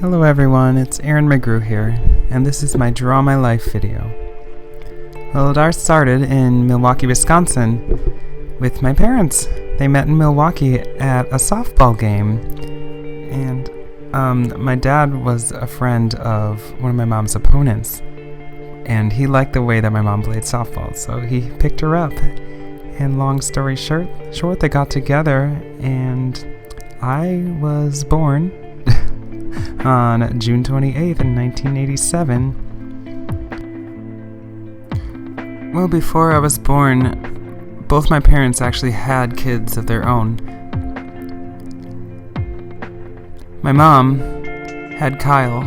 Hello everyone, it's Aaron McGrew here, and this is my Draw My Life video. Well, it all started in Milwaukee, Wisconsin with my parents. They met in Milwaukee at a softball game, and my dad was a friend of one of my mom's opponents, and he liked the way that my mom played softball, so he picked her up. And long story short, they got together, and I was born on June 28th in 1987. Well, before I was born, both my parents actually had kids of their own. My mom had Kyle.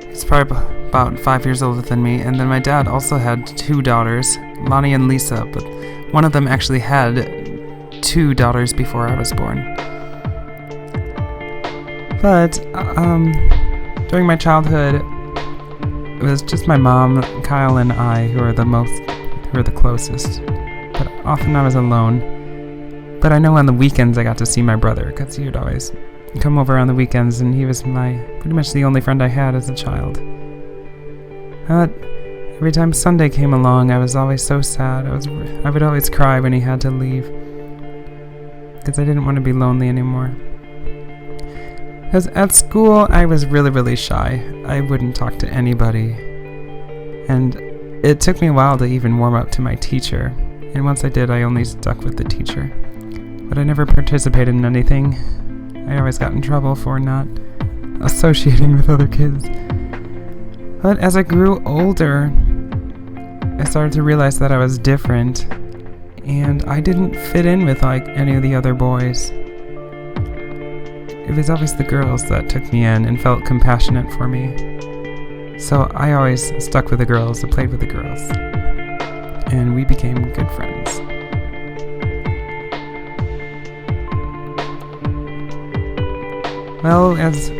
He's probably about 5 years older than me, and then my dad also had two daughters, Lonnie and Lisa, but one of them actually had two daughters before I was born. But during my childhood, it was just my mom, Kyle, and I who were the closest. But often I was alone. But I know on the weekends I got to see my brother, because he would always come over on the weekends, and he was pretty much the only friend I had as a child. Every time Sunday came along, I was always so sad. I would always cry when he had to leave, because I didn't want to be lonely anymore. Because at school, I was really, really shy. I wouldn't talk to anybody. And it took me a while to even warm up to my teacher. And once I did, I only stuck with the teacher. But I never participated in anything. I always got in trouble for not associating with other kids. But as I grew older, I started to realize that I was different. And I didn't fit in with any of the other boys. It was always the girls that took me in and felt compassionate for me. So I always stuck with the girls and played with the girls. And we became good friends. Well, as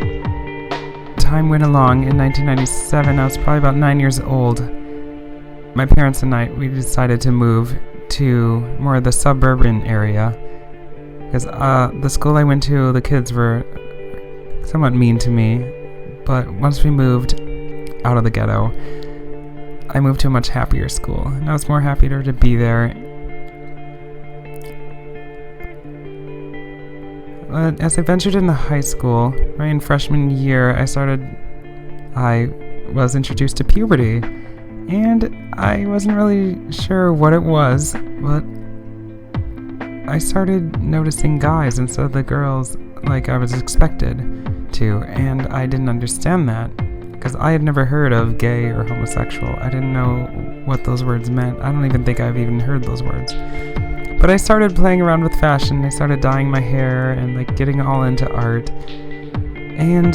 time went along, in 1997, I was probably about 9 years old. My parents and we decided to move to more of the suburban area. Because the school I went to, the kids were somewhat mean to me. But once we moved out of the ghetto, I moved to a much happier school. And I was more happier to be there. But as I ventured into high school, right in freshman year, I was introduced to puberty. And I wasn't really sure what it was, but I started noticing guys instead of the girls like I was expected to, and I didn't understand that because I had never heard of gay or homosexual. I didn't know what those words meant. I don't even think I've even heard those words. But I started playing around with fashion. I started dyeing my hair and getting all into art. And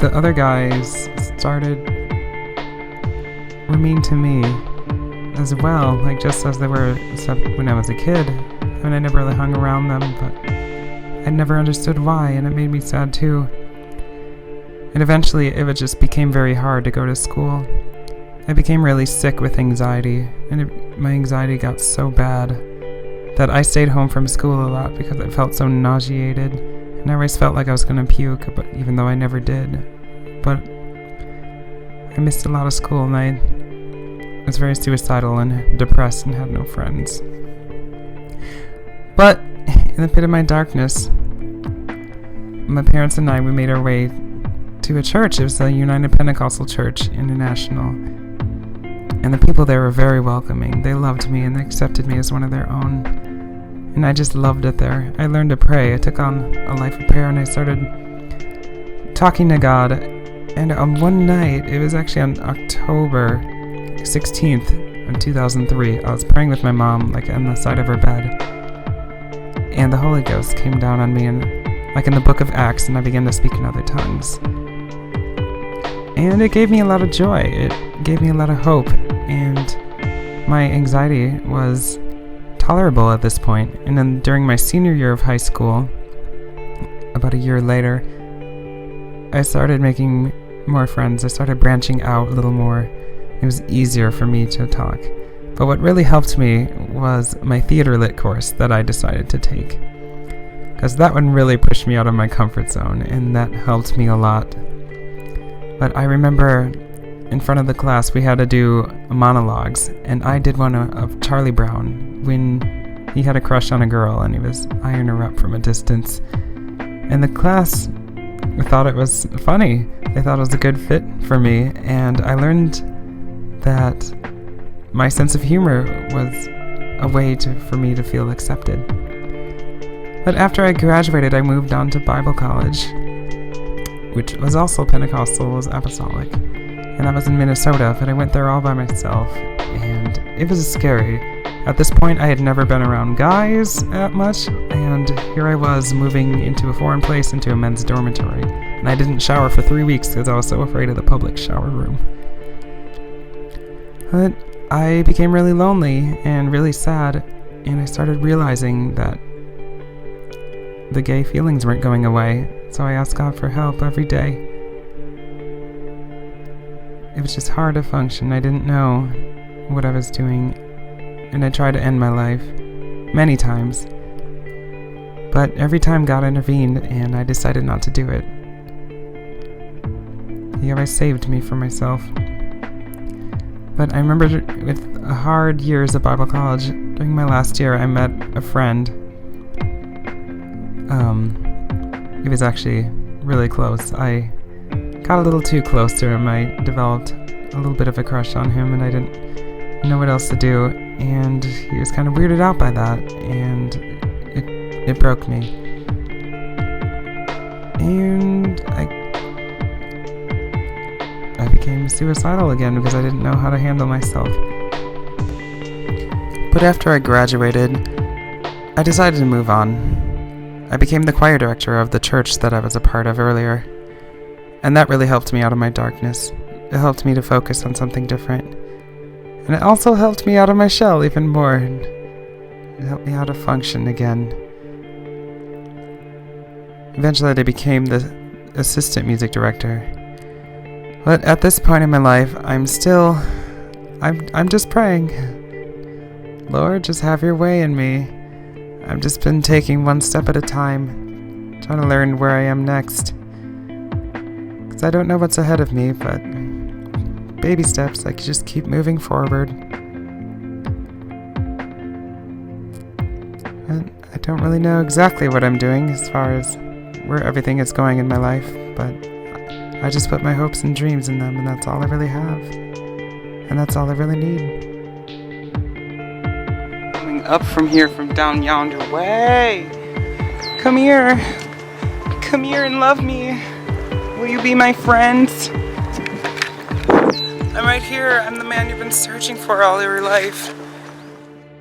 the other guys were mean to me as well, just as they were when I was a kid. And I never really hung around them, but I never understood why, and it made me sad too. And eventually it just became very hard to go to school. I became really sick with anxiety, and my anxiety got so bad that I stayed home from school a lot because I felt so nauseated, and I always felt like I was going to puke, but even though I never did. But I missed a lot of school, and I was very suicidal and depressed and had no friends. But in the pit of my darkness, my parents and we made our way to a church. It was the United Pentecostal Church International. And the people there were very welcoming. They loved me and they accepted me as one of their own. And I just loved it there. I learned to pray. I took on a life of prayer and I started talking to God. And on one night, it was actually on October 16th in 2003, I was praying with my mom on the side of her bed, and the Holy Ghost came down on me and in the book of Acts, and I began to speak in other tongues, and it gave me a lot of joy. It gave me a lot of hope, and my anxiety was tolerable at this point. And then during my senior year of high school, about a year later, I started making more friends. I started branching out a little more. It was easier for me to talk. But what really helped me was my theater lit course that I decided to take. because that one really pushed me out of my comfort zone, and that helped me a lot. But I remember in front of the class we had to do monologues, and I did one of Charlie Brown when he had a crush on a girl and he was eyeing her up from a distance. And the class thought it was funny. They thought it was a good fit for me, and I learned that my sense of humor was a way for me to feel accepted. But after I graduated, I moved on to Bible college, which was also Pentecostal, was apostolic. And I was in Minnesota, but I went there all by myself, and it was scary. At this point, I had never been around guys that much, and here I was moving into a foreign place, into a men's dormitory. And I didn't shower for 3 weeks because I was so afraid of the public shower room. But I became really lonely and really sad, and I started realizing that the gay feelings weren't going away, so I asked God for help every day. It was just hard to function. I didn't know what I was doing, and I tried to end my life many times. But every time God intervened, and I decided not to do it. He always saved me from myself. But I remember with hard years of Bible college, during my last year, I met a friend. He was actually really close. I got a little too close to him. I developed a little bit of a crush on him, and I didn't know what else to do. And he was kind of weirded out by that, and it broke me. And I became suicidal again because I didn't know how to handle myself. But after I graduated, I decided to move on. I became the choir director of the church that I was a part of earlier, and that really helped me out of my darkness. It helped me to focus on something different, and it also helped me out of my shell even more. It helped me how to function again. Eventually, I became the assistant music director. But at this point in my life, I'm just praying. Lord, just have your way in me. I've just been taking one step at a time, trying to learn where I am next. Because I don't know what's ahead of me, but baby steps, I can just keep moving forward. And I don't really know exactly what I'm doing as far as where everything is going in my life, but I just put my hopes and dreams in them, and that's all I really have. And that's all I really need. Coming up from here, from down yonder way. Come here. Come here and love me. Will you be my friend? I'm right here. I'm the man you've been searching for all your life.